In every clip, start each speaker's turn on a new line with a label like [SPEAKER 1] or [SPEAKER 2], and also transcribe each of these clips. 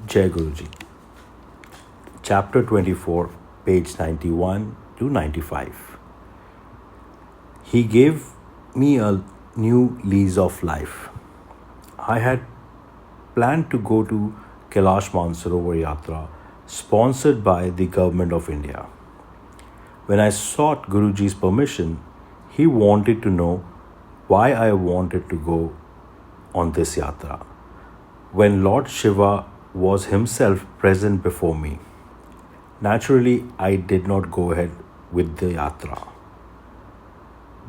[SPEAKER 1] Jai Guruji. Chapter 24, page 91 to 95. He gave me a new lease of life. I had planned to go to Kailash Mansarovar Yatra, sponsored by the Government of India. When I sought Guruji's permission, he wanted to know why I wanted to go on this yatra, when Lord Shiva was himself present before me. Naturally, I did not go ahead with the yatra.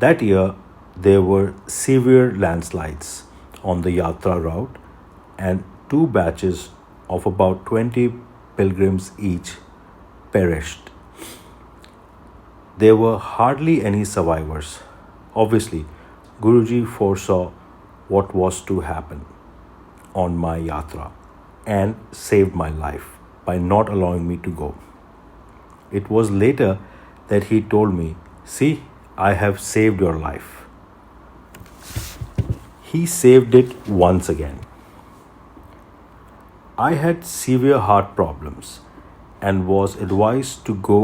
[SPEAKER 1] That year, there were severe landslides on the yatra route, and two batches of about 20 pilgrims each perished. There were hardly any survivors. Obviously, Guruji foresaw what was to happen on my yatra and saved my life by not allowing me to go. It was later that he told me, "See, I have saved your life." He saved it once again. I had severe heart problems and was advised to go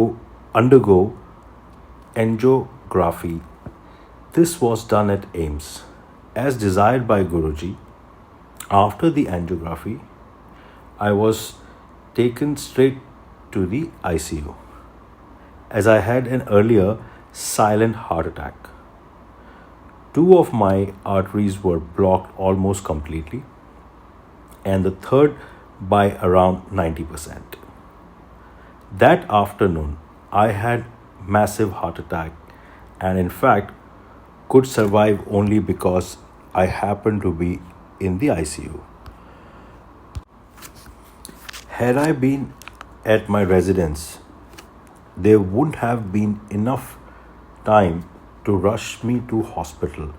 [SPEAKER 1] undergo angiography. This was done at AIMS. As desired by Guruji, after the angiography, I was taken straight to the ICU as I had an earlier silent heart attack. Two of my arteries were blocked almost completely, and the third by around 90%. That afternoon, I had massive heart attack and in fact could survive only because I happened to be in the ICU. Had I been at my residence, there wouldn't have been enough time to rush me to hospital.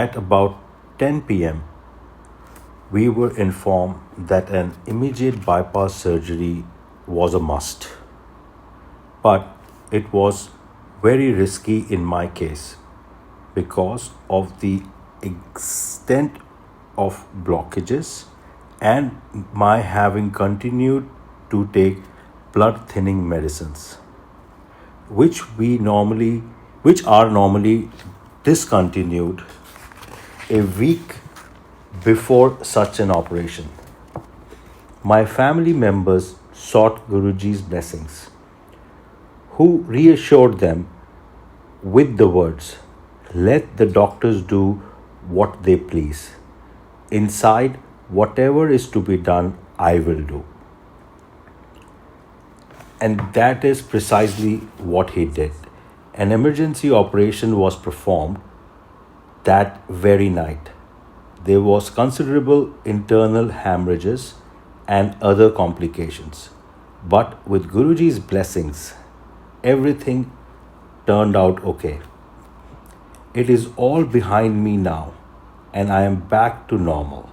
[SPEAKER 1] At about 10 p.m., we were informed that an immediate bypass surgery was a must. But it was very risky in my case because of the extent of blockages and my having continued to take blood thinning medicines, which are normally discontinued a week before such an operation. My family members sought Guruji's blessings, who reassured them with the words, "Let the doctors do what they please. Inside, whatever is to be done, I will do." And that is precisely what he did. An emergency operation was performed that very night. There was considerable internal hemorrhages and other complications. But with Guruji's blessings, everything turned out okay. It is all behind me now, and I am back to normal.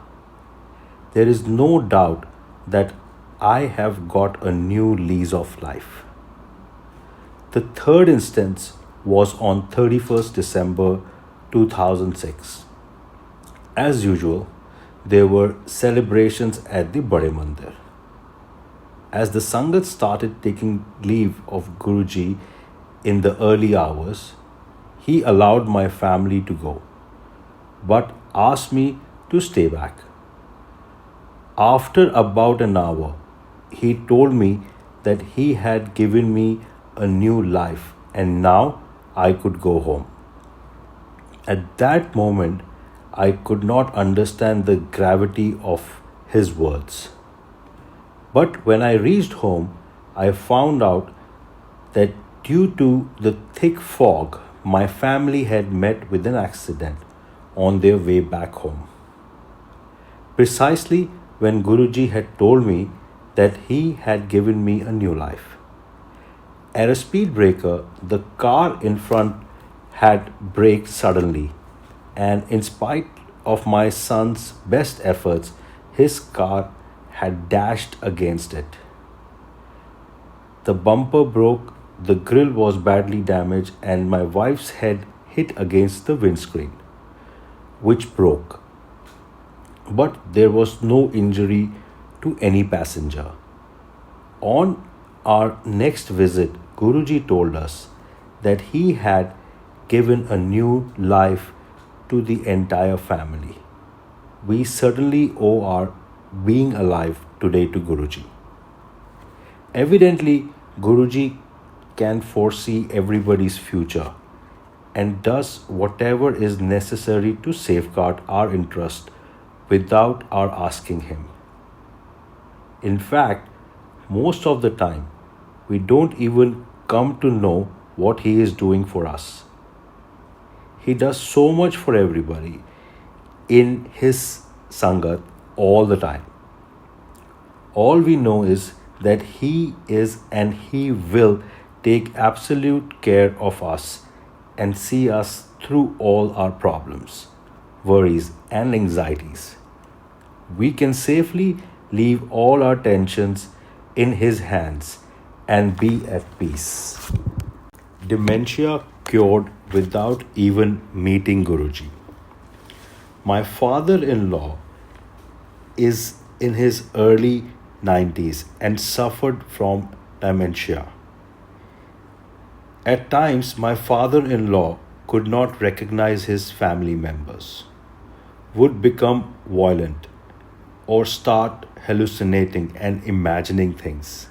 [SPEAKER 1] There is no doubt that I have got a new lease of life. The third instance was on 31st December 2006. As usual, there were celebrations at the Bade Mandir. As the Sangat started taking leave of Guruji in the early hours, he allowed my family to go, but asked me to stay back. After about an hour, he told me that he had given me a new life and now I could go home. At that moment, I could not understand the gravity of his words. But when I reached home, I found out that due to the thick fog, my family had met with an accident on their way back home. Precisely when Guruji had told me that he had given me a new life. At a speed breaker, the car in front had braked suddenly, and in spite of my son's best efforts, his car had dashed against it. The bumper broke, the grille was badly damaged, and my wife's head hit against the windscreen, which broke. But there was no injury to any passenger. On our next visit, Guruji told us that he had given a new life to the entire family. We certainly owe our being alive today to Guruji. Evidently, Guruji can foresee everybody's future and does whatever is necessary to safeguard our interest without our asking him. In fact, most of the time, we don't even come to know what he is doing for us. He does so much for everybody in his Sangat all the time. All we know is that he is and he will take absolute care of us and see us through all our problems, worries, and anxieties. We can safely leave all our tensions in his hands and be at peace. Dementia cured without even meeting Guruji. My father in law is in his early 90s and suffered from dementia. At times, my father in law could not recognize his family members, would become violent, or start hallucinating and imagining things.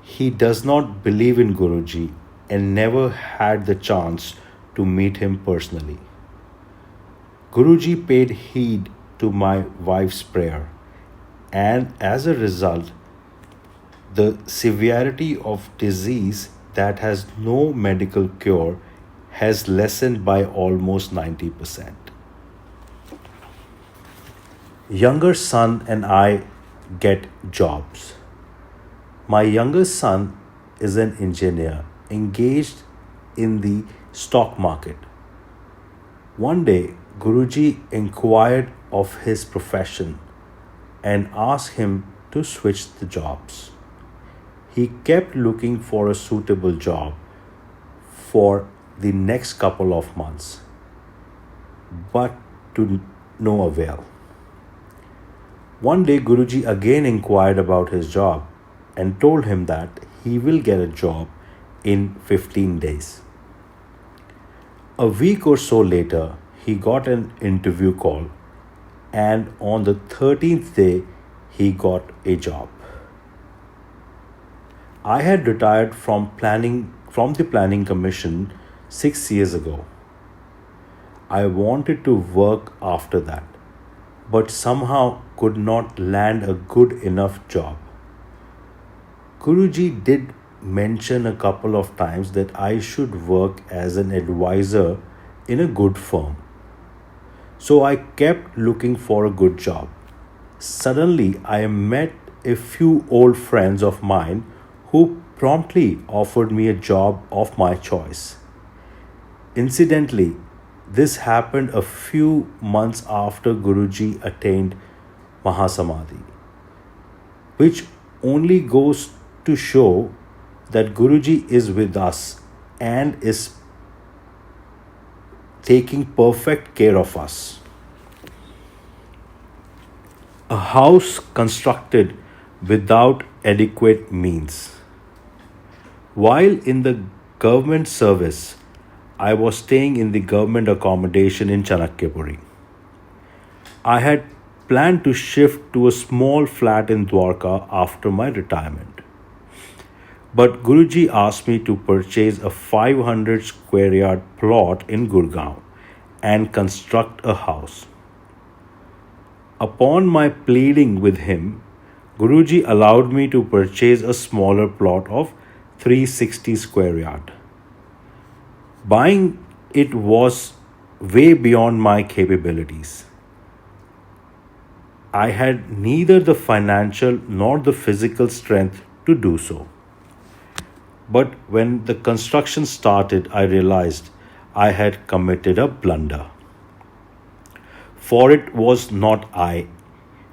[SPEAKER 1] He does not believe in Guruji and never had the chance to meet him personally. Guruji paid heed to my wife's prayer, and as a result, the severity of disease that has no medical cure has lessened by almost 90%. Younger son and I get jobs. My youngest son is an engineer engaged in the stock market. One day, Guruji inquired of his profession and asked him to switch the jobs. He kept looking for a suitable job for the next couple of months, but to no avail. One day, Guruji again inquired about his job and told him that he will get a job in 15 days. A week or so later, he got an interview call, and on the 13th day, he got a job. I had retired from the planning commission 6 years ago. I wanted to work after that, but somehow could not land a good enough job. Guruji did mention a couple of times that I should work as an advisor in a good firm. So I kept looking for a good job. Suddenly, I met a few old friends of mine who promptly offered me a job of my choice. Incidentally, this happened a few months after Guruji attained Mahasamadhi, which only goes to show that Guruji is with us and is taking perfect care of us. A house constructed without adequate means. While in the government service, I was staying in the government accommodation in Chanakyapuri. I had planned to shift to a small flat in Dwarka after my retirement. But Guruji asked me to purchase a 500 square yard plot in Gurgaon and construct a house. Upon my pleading with him, Guruji allowed me to purchase a smaller plot of 360 square yard. Buying it was way beyond my capabilities. I had neither the financial nor the physical strength to do so. But when the construction started, I realized I had committed a blunder. For it was not I,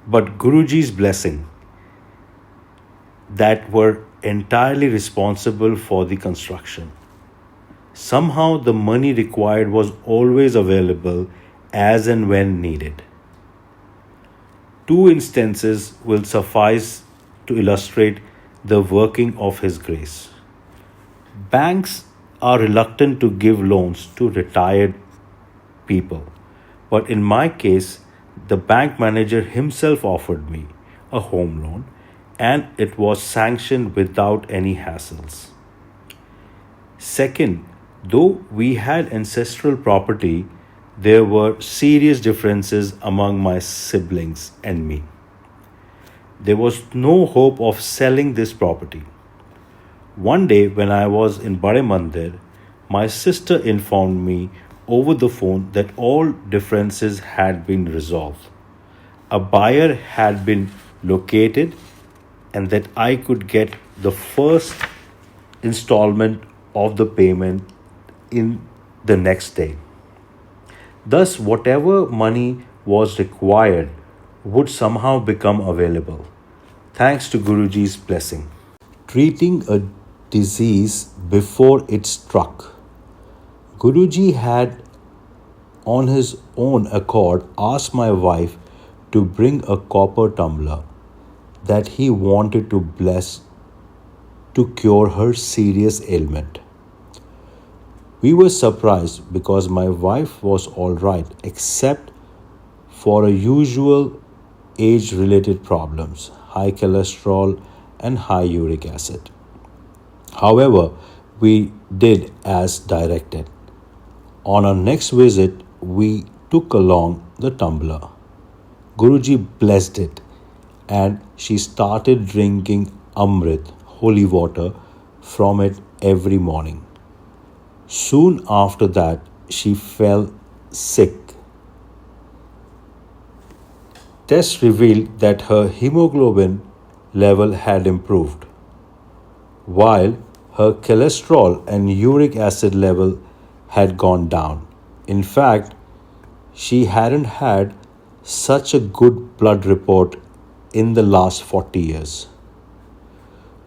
[SPEAKER 1] but Guruji's blessing that were entirely responsible for the construction. Somehow the money required was always available as and when needed. Two instances will suffice to illustrate the working of His grace. Banks are reluctant to give loans to retired people, but in my case, the bank manager himself offered me a home loan and it was sanctioned without any hassles. Second, though we had ancestral property, there were serious differences among my siblings and me. There was no hope of selling this property. One day, when I was in Bade Mandir, my sister informed me over the phone that all differences had been resolved. A buyer had been located and that I could get the first installment of the payment in the next day. Thus, whatever money was required would somehow become available, thanks to Guruji's blessing. Treating a disease before it struck. Guruji had, on his own accord, asked my wife to bring a copper tumbler that he wanted to bless to cure her serious ailment. We were surprised because my wife was all right except for a usual age related problems, high cholesterol and high uric acid. However, we did as directed. On our next visit, we took along the tumbler. Guruji blessed it and she started drinking Amrit, holy water, from it every morning. Soon after that, she fell sick. Tests revealed that her hemoglobin level had improved, while her cholesterol and uric acid level had gone down. In fact, she hadn't had such a good blood report in the last 40 years.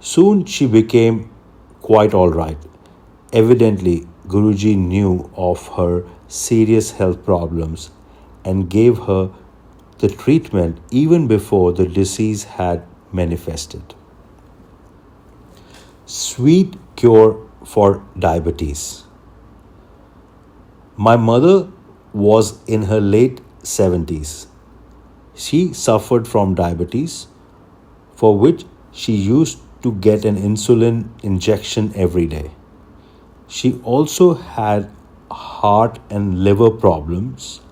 [SPEAKER 1] Soon she became quite all right. Evidently, Guruji knew of her serious health problems and gave her the treatment even before the disease had manifested. Sweet cure for diabetes. My mother was in her late 70s. She suffered from diabetes, for which she used to get an insulin injection every day. She also had heart and liver problems,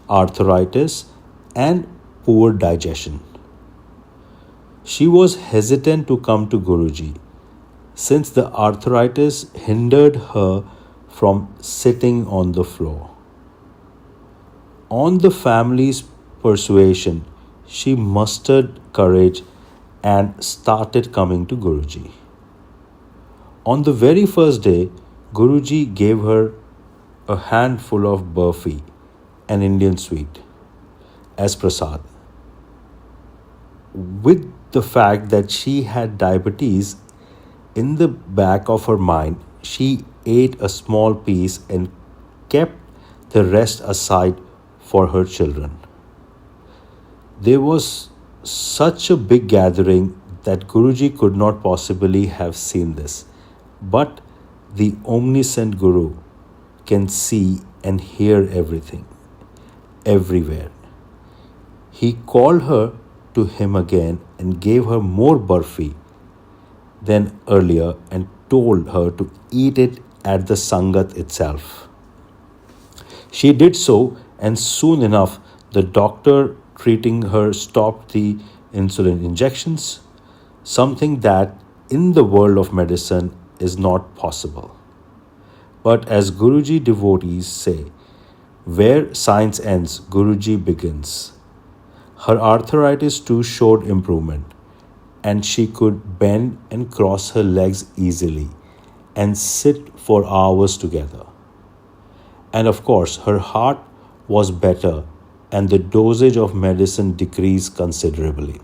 [SPEAKER 1] arthritis, and poor digestion. She was hesitant to come to Guruji since the arthritis hindered her from sitting on the floor. On the family's persuasion, she mustered courage and started coming to Guruji. On the very first day, Guruji gave her a handful of burfi, an Indian sweet, as prasad. With the fact that she had diabetes in the back of her mind, she ate a small piece and kept the rest aside for her children. There was such a big gathering that Guruji could not possibly have seen this. But the omniscient Guru can see and hear everything, everywhere. He called her to him again and gave her more burfi than earlier and told her to eat it at the Sangat itself. She did so, and soon enough, the doctor treating her stopped the insulin injections, something that in the world of medicine is not possible. But as Guruji devotees say, where science ends, Guruji begins. Her arthritis too showed improvement, and she could bend and cross her legs easily and sit for hours together. And of course, her heart was better and the dosage of medicine decreased considerably.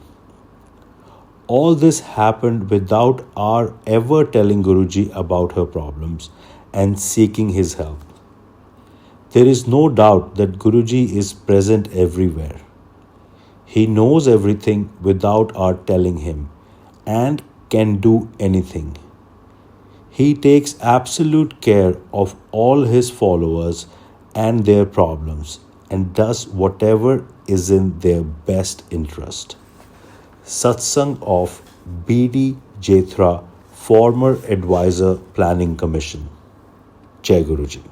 [SPEAKER 1] All this happened without our ever telling Guruji about her problems and seeking his help. There is no doubt that Guruji is present everywhere. He knows everything without our telling him and can do anything. He takes absolute care of all his followers and their problems and does whatever is in their best interest. Satsang of B.D. Jethra, former advisor, Planning Commission. Jai Guruji.